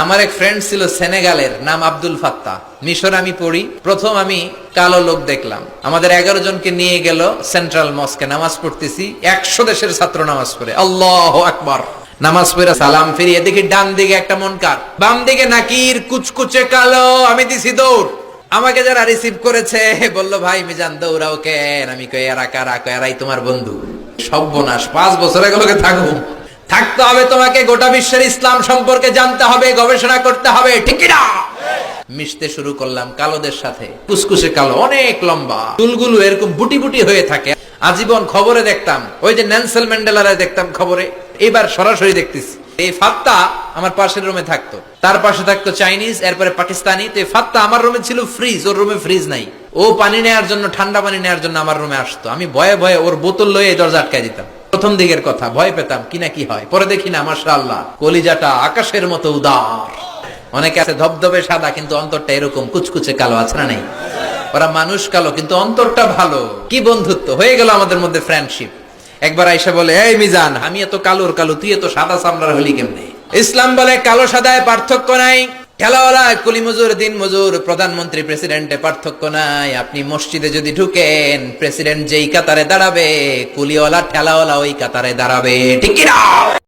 আমার এক ফ্রেন্ড ছিল সেনেগালের, নাম আব্দুল ফাত্তাহ। মিশর আমি পড়ি, প্রথম আমি কালো লোক দেখলাম। আমাদের 11 জনকে নিয়ে গেল সেন্ট্রাল মস্কে, নামাজ পড়তেছি, 100 দেশের ছাত্র নামাজ পড়ে, আল্লাহু আকবার। নামাজ পড়ে সালাম ফিরিয়ে দেখি ডান দিকে একটা মনকার, বাম দিকে নাকির, কুচকুচে কালো। আমি দিছি দৌড়। আমাকে যারা রিসিভ করেছে বলল, ভাই মিজান দৌড়াও কেন? আমি কই এরা কারা? কই এরাই তোমার বন্ধু। সর্বনাশ, 5 বছর এগুলোকে থাকতে হবে, তোমাকে গোটা বিশ্বের ইসলাম সম্পর্কে জানতে হবে, গবেষণা করতে হবে, ঠিক না? মিশতে শুরু করলাম কালোদের সাথে। কুসকুসে কালো, অনেক লম্বা, চুলগুলো এরকম বুটি বুটি হয়ে থাকে। আজীবন খবরে দেখতাম, ওই যে নেলসন ম্যান্ডেলারে দেখতাম খবরে, এবার সরাসরি দেখতেছি। এই ফাত্তা আমার পাশের রুমে থাকতো, তার পাশে থাকতো চাইনিজ, এরপরে পাকিস্তানি। তো এই ফাত্তা আমার রুমে ছিল ফ্রিজ, ওর রুমে ফ্রিজ নাই। ও পানি নেওয়ার জন্য, ঠান্ডা পানি নেওয়ার জন্য আমার রুমে আসতো। আমি ভয়ে ভয়ে ওর বোতল লয়ে দরজা আটকায় দিতাম। প্রথম দিকের কথা, ভয় পেতাম কি না কি হয়। পরে দেখি না, মাশাআল্লাহ, কলিজাটা আকাশের মতো উদার। অনেকে আছে ধবধবে সাদা, কিন্তু অন্তরটা এরকম কুচকুচে কালো, আছে না? নাই? ওরা মানুষ কালো, কিন্তু অন্তরটা ভালো। কি বন্ধুত্ব হয়ে গেল আমাদের মধ্যে, ফ্রেন্ডশিপ। একবার আইসা বলে, এই মিজান, আমি এত কালোর কালো, তুই এত সাদা চামড়ার হলি কেমনে? ইসলাম বলে কালো সাদায় পার্থক্য নাই। ঠেলাওয়ালা, কুলি মজুর, দিন মজুর, প্রধানমন্ত্রী, প্রেসিডেন্টে পার্থক্য নাই। আপনি মসজিদে যদি ঢুকেন, প্রেসিডেন্ট যেই কাতারে দাঁড়াবে, কুলিওয়ালা ঠেলাওয়ালা ওই কাতারে দাঁড়াবে, ঠিক কি না?